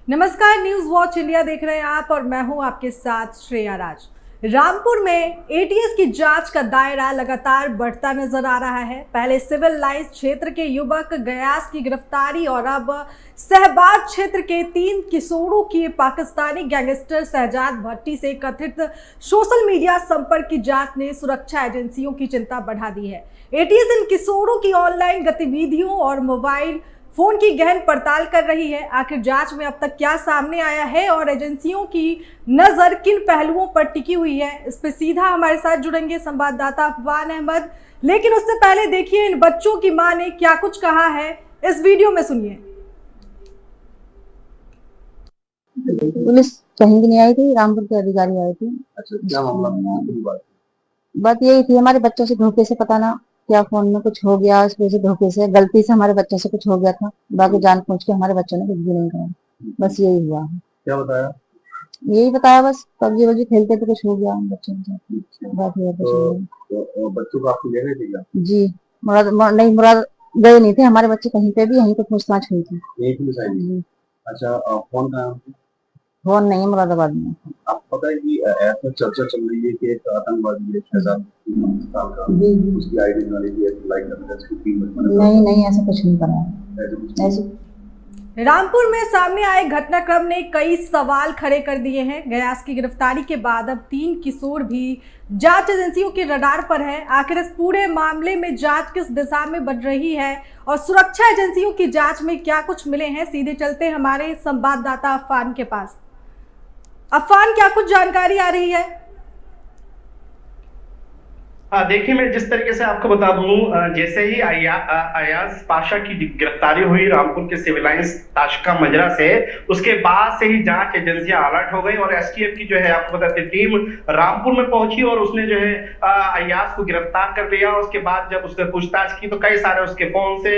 नमस्कार, news watch India देख रहे हैं आप और मैं हूं आपके साथ श्रेया राज। रामपुर में एटीएस की जांच का दायरा लगातार बढ़ता नजर आ रहा है। पहले सिविल लाइंस क्षेत्र के युवक गयास की गिरफ्तारी और अब शहबाज क्षेत्र के 3 किशोरों की पाकिस्तानी गैंगस्टर शहजाद भट्टी से कथित सोशल मीडिया संपर्क की जांच ने सुरक्षा एजेंसियों की चिंता बढ़ा दी है। एटीएस इन किशोरों की ऑनलाइन गतिविधियों और मोबाइल फोन की गहन पड़ताल कर रही है। आखिर जांच में अब तक क्या सामने आया है और एजेंसियों की नजर किन पहलुओं पर टिकी हुई है, इस पे सीधा हमारे साथ जुड़ेंगे संवाददाता अफवान अहमद। लेकिन उससे पहले देखिए इन बच्चों की मां ने क्या कुछ कहा है, इस वीडियो में सुनिए। पुलिस कहीं भी नहीं आई थी, रामपुर के अधिकारी आए थे। अच्छा, क्या मामला? बात यही थी, हमारे बच्चों से धोखे से पता ना क्या फोन में कुछ हो गया, उस वजह से धोखे से गलती से हमारे बच्चों से कुछ हो गया था। बाकी जान पूछ के हमारे बच्चों ने कुछ भी नहीं कहा, बस यही हुआ है। क्या बताया? यही बताया, बस पबजी वबजी खेलते थे, कुछ हो गया बच्चों के साथ। बात हुआ कुछ तो बच्चों को आपको ले गए थे क्या? जी, नहीं मुराद गए नहीं थे हमारे बच्चे कहीं पे भी, यहीं पे पूछताछ हुई थी। यही पुलिस आई थी? अच्छा, फोन कहाँ है? फोन नहीं है मुरादाबाद में। आपको पता है कि ऐसा चर्चा चल रही है कि एक आतंकवादी है शहजाद पाकिस्तान का, उसकी आईडी बना ली है, लाइक करने उसकी टीम में। नहीं ऐसा कुछ नहीं करा ऐसे। रामपुर में सामने आए घटनाक्रम ने कई सवाल खड़े कर दिए हैं। गयास की गिरफ्तारी के बाद अब 3 किशोर भी जांच एजेंसियों के रडार पर है। आखिर इस पूरे मामले में जांच किस दिशा में बढ़ रही है और सुरक्षा एजेंसियों की जांच में क्या कुछ मिले हैं, सीधे चलते हमारे संवाददाता अफवान के पास। अफवान, क्या कुछ जानकारी आ रही है? देखिए, मैं जिस तरीके से आपको बता दूं, जैसे ही अयाज पाशा की गिरफ्तारी हुई रामपुर के सिविल लाइंस ताशका मजरा से, उसके बाद से ही जांच एजेंसियां अलर्ट हो गई और एसटीएफ की जो है आपको बताते टीम रामपुर में पहुंची और उसने जो है अयाज को गिरफ्तार कर लिया। उसके बाद जब उसने पूछताछ की तो कई सारे उसके फोन से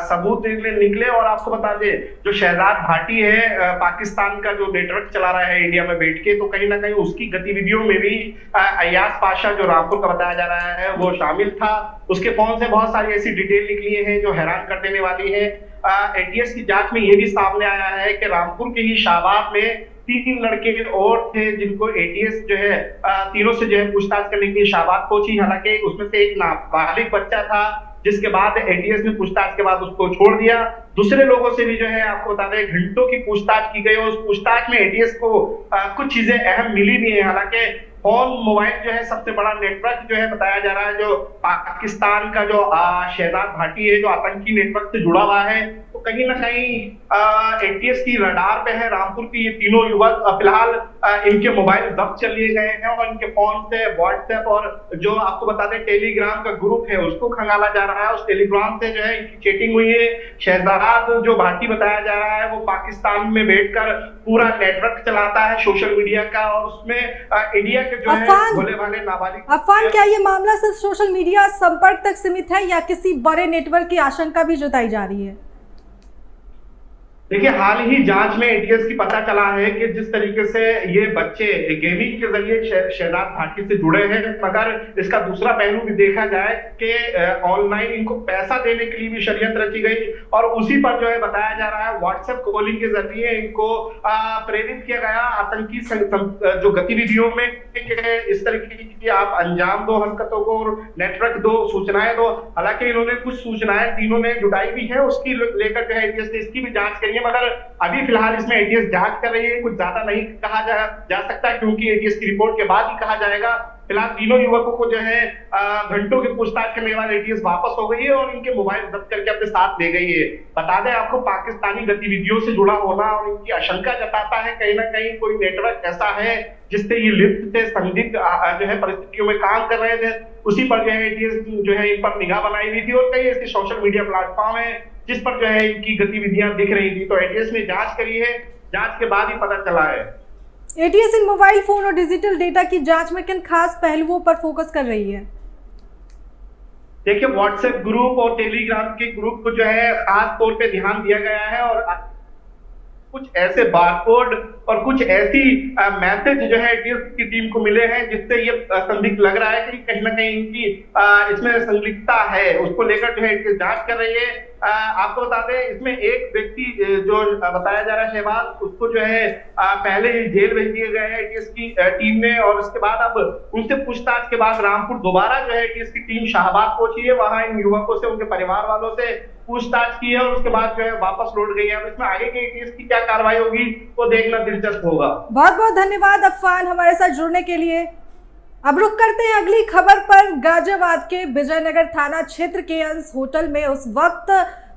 सबूत निकले। और आपको बता दें, जो शहजाद भाटी है पाकिस्तान का जो नेटवर्क चला रहा है इंडिया में बैठ के, तो कहीं ना कहीं उसकी गतिविधियों में भी अयाज पाशा जो रामपुर का बताया रहा है वो शामिल था। उसके फोन से बहुत सारी ऐसी डिटेल निकली है जो हैरान कर देने वाली है। एटीएस की जांच में यह भी सामने आया है कि रामपुर के ही शाहबाद में 3 लड़के और थे जिनको एटीएस जो है तीनों से जो है पूछताछ करने के लिए शाहबाद पहुंची। हालांकि उसमें से एक नाबालिग बच्चा था, जिसके बाद एटीएस ने पूछताछ के बाद उसको छोड़ दिया। दूसरे लोगों से भी जो है आपको बता दें घंटों की पूछताछ की गई और उस पूछताछ में एटीएस को कुछ चीजें अहम मिली भी है। हालांकि फोन मोबाइल जो है सबसे बड़ा नेटवर्क जो है बताया जा रहा है, जो पाकिस्तान का जो शहजाद भाटी है जो आतंकी नेटवर्क से जुड़ा हुआ है, तो कहीं ना कहीं एटीएस की रडार पे है रामपुर की ये तीनों युवक। फिलहाल इनके मोबाइल जब्त कर लिए गए हैं और इनके फोन से व्हाट्सएप और जो आपको बता दें टेलीग्राम का ग्रुप है उसको खंगाला जा रहा है। उस टेलीग्राम से जो है इनकी चैटिंग हुई है। शहजाद जो भाटी बताया जा रहा है वो पाकिस्तान में बैठकर पूरा नेटवर्क चलाता है सोशल मीडिया का, और उसमें इंडिया के जो है भोले भाले नाबालिग। अफवान, क्या ये मामला सिर्फ सोशल मीडिया संपर्क तक सीमित है या किसी बड़े नेटवर्क की आशंका भी जताई जा रही है? देखिए, हाल ही जांच में एटीएस की पता चला है कि जिस तरीके से ये बच्चे गेमिंग के जरिए शहजाद भाटी से जुड़े हैं, मगर इसका दूसरा पहलू भी देखा जाए कि ऑनलाइन इनको पैसा देने के लिए भी षड्यंत्र रची गई और उसी पर जो है बताया जा रहा है व्हाट्सएप कॉलिंग के जरिए इनको प्रेरित किया गया आतंकी जो गतिविधियों में, इस तरीके की आप अंजाम दो हरकतों को और नेटवर्क दो, सूचनाएं दो। हालांकि इन्होंने कुछ सूचनाएं तीनों ने जुटाई भी है, उसकी लेकर जो है एटीएस ने इसकी भी जांच करी, मगर अभी फिलहाल इसमें एटीएस जांच कर रही है। कुछ ज्यादा नहीं कहा जा सकता क्योंकि एटीएस की रिपोर्ट के बाद ही कहा जाएगा। फिलहाल तीनों युवकों को जो है घंटों की पूछताछ करने के बाद एटीएस वापस हो गई है और इनके मोबाइल जब्त करके अपने साथ ले गई है। बता दें आपको, पाकिस्तानी गतिविधियों से जुड़ा होना और इनकी आशंका जताता है कहीं ना कहीं कोई नेटवर्क ऐसा है जिससे ये लिप्त थे, संदिग्ध जो है परिस्थितियों में काम कर रहे थे। उसी पर जो है एटीएस जो है इन पर निगाह बनाई हुई थी और कई ऐसे सोशल मीडिया प्लेटफॉर्म है जिस पर जो है इनकी गतिविधियां दिख रही थी। तो एटीएस ने जांच करी है, जांच के बाद ही पता चला है। एटीएस इन मोबाइल फोन और डिजिटल डेटा की जांच में किन खास पहलुओं पर फोकस कर रही है? देखिए, व्हाट्सएप ग्रुप और टेलीग्राम के ग्रुप को जो है खास तौर पे ध्यान दिया गया है और कुछ ऐसे बारकोड और कुछ ऐसी मैसेज जो है एटीएस की टीम को मिले हैं जिससे ये संदिग्ध लग रहा है कि कहीं ना कहीं इनकी इसमें संलिप्तता है। उसको लेकर जो है एटीएस जांच कर रही है। आपको बता दें इसमें एक व्यक्ति जो बताया जा रहा है शहबाज, उसको जो है पहले ही जेल भेज दिया गया है एटीएस की टीम ने, और उसके बाद अब उनसे पूछताछ के बाद रामपुर दोबारा जो है एटीएस की टीम शाहबाद पहुंची है। वहां इन युवकों से, उनके परिवार वालों से पूछताछ की है और उसके बाद जो है वापस लौट गई है। अब इसमें आगे के एटीएस की क्या कार्रवाई होगी वो देखना दिलचस्प होगा। बहुत बहुत धन्यवाद अफान हमारे साथ जुड़ने के लिए। अब रुक करते हैं अगली खबर पर। गाजियाबाद के विजयनगर थाना क्षेत्र के अंश होटल में उस वक्त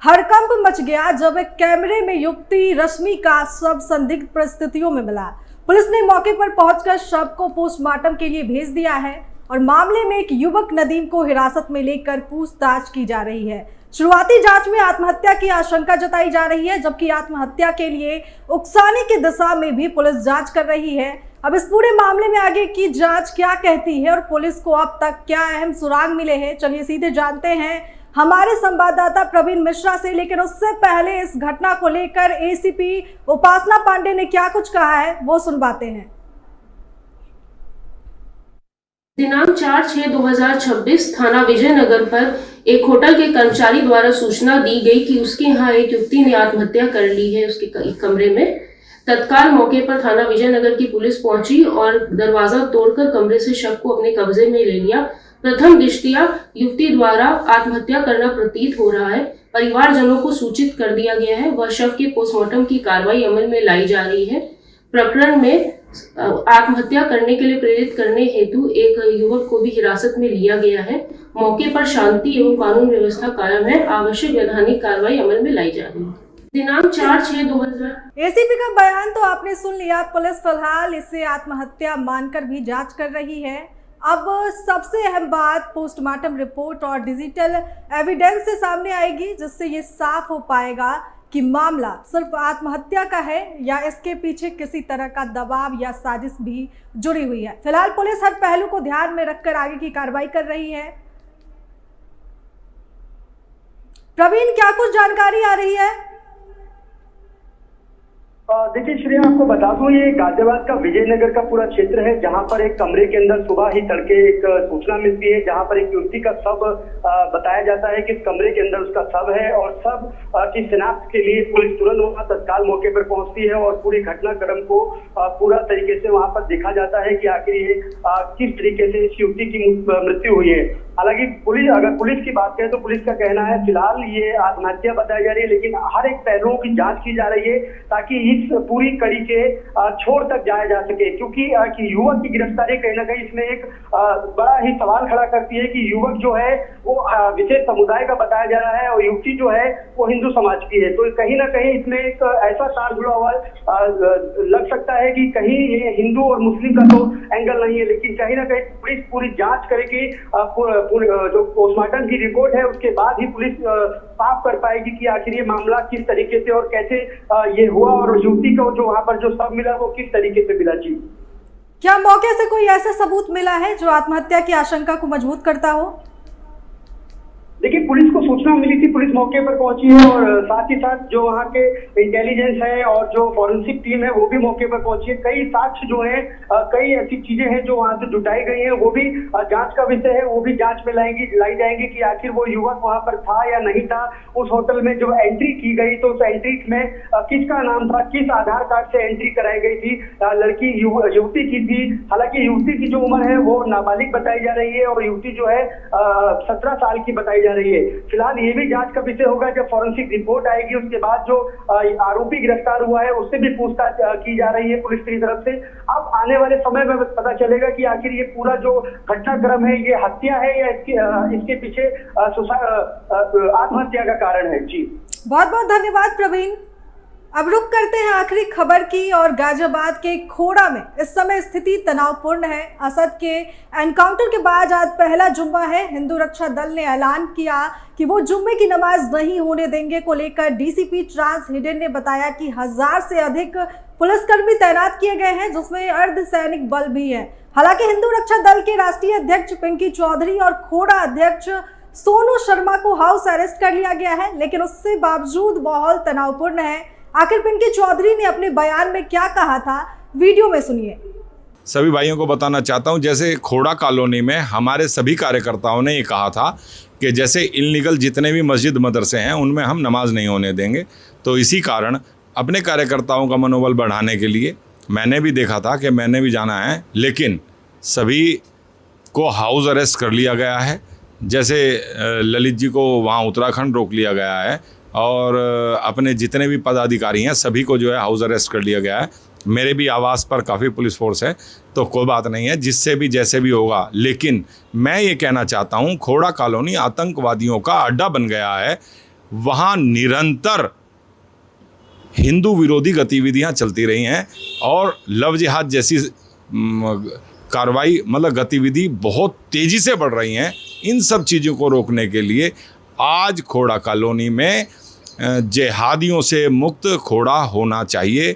हड़कंप मच गया जब एक कैमरे में युवती रश्मि का शव संदिग्ध परिस्थितियों में मिला। पुलिस ने मौके पर पहुंचकर शव को पोस्टमार्टम के लिए भेज दिया है और मामले में एक युवक नदीम को हिरासत में लेकर पूछताछ की जा रही है। शुरुआती जांच में आत्महत्या की आशंका जताई जा रही है, जबकि आत्महत्या के लिए उकसाने की दिशा में भी पुलिस जांच कर रही है। अब इस पूरे मामले में आगे की जांच क्या कहती है और पुलिस को अब तक क्या अहम सुराग मिले हैं, चलिए सीधे जानते हैं हमारे संवाददाता प्रवीण मिश्रा से। लेकिन उससे पहले इस घटना को लेकर एसीपी उपासना पांडे ने क्या कुछ कहा है वो सुनवाते हैं। दिनांक 4/6/2026 थाना विजयनगर पर एक होटल के कर्मचारी द्वारा सूचना दी गई कि उसके यहाँ एक युवती ने आत्महत्या कर ली है उसके कमरे में। तत्काल मौके पर थाना विजयनगर की पुलिस पहुंची और दरवाजा तोड़कर कमरे से शव को अपने कब्जे में ले लिया। प्रथम दृष्टया युवती द्वारा आत्महत्या करना प्रतीत हो रहा है। परिवारजनों को सूचित कर दिया गया है। वह शव के पोस्टमार्टम की कार्रवाई अमल में लाई जा रही है। प्रकरण में आत्महत्या करने के लिए प्रेरित करने हेतु एक युवक को भी हिरासत में लिया गया है। मौके पर शांति एवं कानून व्यवस्था कायम है। आवश्यक वैधानिक कार्रवाई अमल में लाई जा रही है। दिनांक 4/6/2000 एसीपी का बयान तो आपने सुन लिया। पुलिस फिलहाल इसे आत्महत्या मानकर भी जांच कर रही है। अब सबसे अहम बात पोस्टमार्टम रिपोर्ट और डिजिटल एविडेंस से सामने आएगी, जिससे ये साफ हो पाएगा कि मामला सिर्फ आत्महत्या का है या इसके पीछे किसी तरह का दबाव या साजिश भी जुड़ी हुई है। फिलहाल पुलिस हर पहलू को ध्यान में रखकर आगे की कार्रवाई कर रही है। प्रवीण, क्या कुछ जानकारी आ रही है? देखिए श्रेया, आपको बता दूं ये गाजियाबाद का विजयनगर का पूरा क्षेत्र है, जहां पर एक कमरे के अंदर सुबह ही तड़के एक सूचना मिलती है, जहां पर एक युवती का शव बताया जाता है कि इस कमरे के अंदर उसका शव है। और शव की शिनाख्त के लिए पुलिस तुरंत वहां तत्काल मौके पर पहुंचती है और पूरी घटनाक्रम को पूरा तरीके से वहां पर देखा जाता है कि आखिर ये किस तरीके से इस युवती की मृत्यु हुई है। हालांकि अगर पुलिस की बात करें तो पुलिस का कहना है फिलहाल ये आत्महत्या बताई जा रही है, लेकिन हर एक पहलुओं की जांच की जा रही है ताकि इस पूरी कड़ी के छोर तक जाया जा सके। क्योंकि युवक की गिरफ्तारी कहीं ना कहीं इसमें एक बड़ा ही सवाल खड़ा करती है कि युवक जो है वो विशेष समुदाय का बताया जा रहा है और युवती जो है वो हिंदू समाज की है। तो कहीं ना कहीं इसमें एक ऐसा तार जुड़ा हुआ लग सकता है कि कहीं ये हिंदू और मुस्लिम का तो एंगल नहीं है, लेकिन कहीं ना कहीं पुलिस पूरी जांच करेगी। जो पोस्टमार्टम की रिपोर्ट है उसके बाद ही पुलिस साफ कर पाएगी कि आखिर ये मामला किस तरीके से और कैसे ये हुआ और युवती को जो वहां पर जो शव मिला वो किस तरीके से मिला। जी, क्या मौके से कोई ऐसा सबूत मिला है जो आत्महत्या की आशंका को मजबूत करता हो? देखिए, पुलिस को सूचना मिली थी, पुलिस मौके पर पहुंची है और साथ ही साथ जो वहाँ के इंटेलिजेंस है और जो फॉरेंसिक टीम है वो भी मौके पर पहुंची है। कई साक्ष्य जो है, कई ऐसी चीजें हैं जो वहाँ से जुटाई गई हैं, वो भी जांच का विषय है, वो भी जांच में लाई जाएंगी कि आखिर वो युवक वहाँ पर था या नहीं था। उस होटल में जो एंट्री की गई तो उस एंट्री में किसका नाम था, किस आधार कार्ड से एंट्री कराई गई थी, लड़की युवती की थी। हालांकि युवती की जो उम्र है वो नाबालिग बताई जा रही है और युवती जो है 17 साल की बताई जा रही है। फिलहाल ये भी जांच का विषय होगा। जब फॉरेंसिक रिपोर्ट आएगी उसके बाद जो आरोपी गिरफ्तार हुआ है उससे भी पूछताछ की जा रही है पुलिस की तरफ से। अब आने वाले समय में पता चलेगा कि आखिर ये पूरा जो घटनाक्रम है ये हत्या है या इसके पीछे आत्महत्या का कारण है। जी, बहुत बहुत धन्यवाद प्रवीण। अब रुक करते हैं आखिरी खबर की और गाजियाबाद के खोड़ा में इस समय स्थिति तनावपूर्ण है। असद के एनकाउंटर के बाद आज पहला जुम्मा है। हिंदू रक्षा दल ने ऐलान किया कि वो जुम्मे की नमाज नहीं होने देंगे को लेकर डीसीपी ट्रांस हिडेन ने बताया कि 1000 से अधिक पुलिसकर्मी तैनात किए गए हैं, जिसमें अर्धसैनिक बल भी है। हालांकि हिंदू रक्षा दल के राष्ट्रीय अध्यक्ष पिंकी चौधरी और खोड़ा अध्यक्ष सोनू शर्मा को हाउस अरेस्ट कर लिया गया है, लेकिन उससे बावजूद माहौल तनावपूर्ण है। आखिर पिंकी चौधरी ने अपने बयान में क्या कहा था, वीडियो में सुनिए। सभी भाइयों को बताना चाहता हूं, जैसे खोड़ा कॉलोनी में हमारे सभी कार्यकर्ताओं ने ये कहा था कि जैसे इल्लीगल जितने भी मस्जिद मदरसे हैं उनमें हम नमाज नहीं होने देंगे। तो इसी कारण अपने कार्यकर्ताओं का मनोबल बढ़ाने के लिए मैंने भी देखा था कि मैंने भी जाना है, लेकिन सभी को हाउस अरेस्ट कर लिया गया है। जैसे ललित जी को वहाँ उत्तराखंड रोक लिया गया है और अपने जितने भी पदाधिकारी हैं सभी को जो है हाउस अरेस्ट कर लिया गया है। मेरे भी आवास पर काफ़ी पुलिस फोर्स है, तो कोई बात नहीं है, जिससे भी जैसे भी होगा। लेकिन मैं ये कहना चाहता हूँ, खोड़ा कॉलोनी आतंकवादियों का अड्डा बन गया है। वहाँ निरंतर हिंदू विरोधी गतिविधियाँ चलती रही हैं और लव जिहाद जैसी कार्रवाई मतलब गतिविधि बहुत तेज़ी से बढ़ रही हैं। इन सब चीज़ों को रोकने के लिए आज खोड़ा कॉलोनी में जिहादियों से मुक्त खोड़ा होना चाहिए।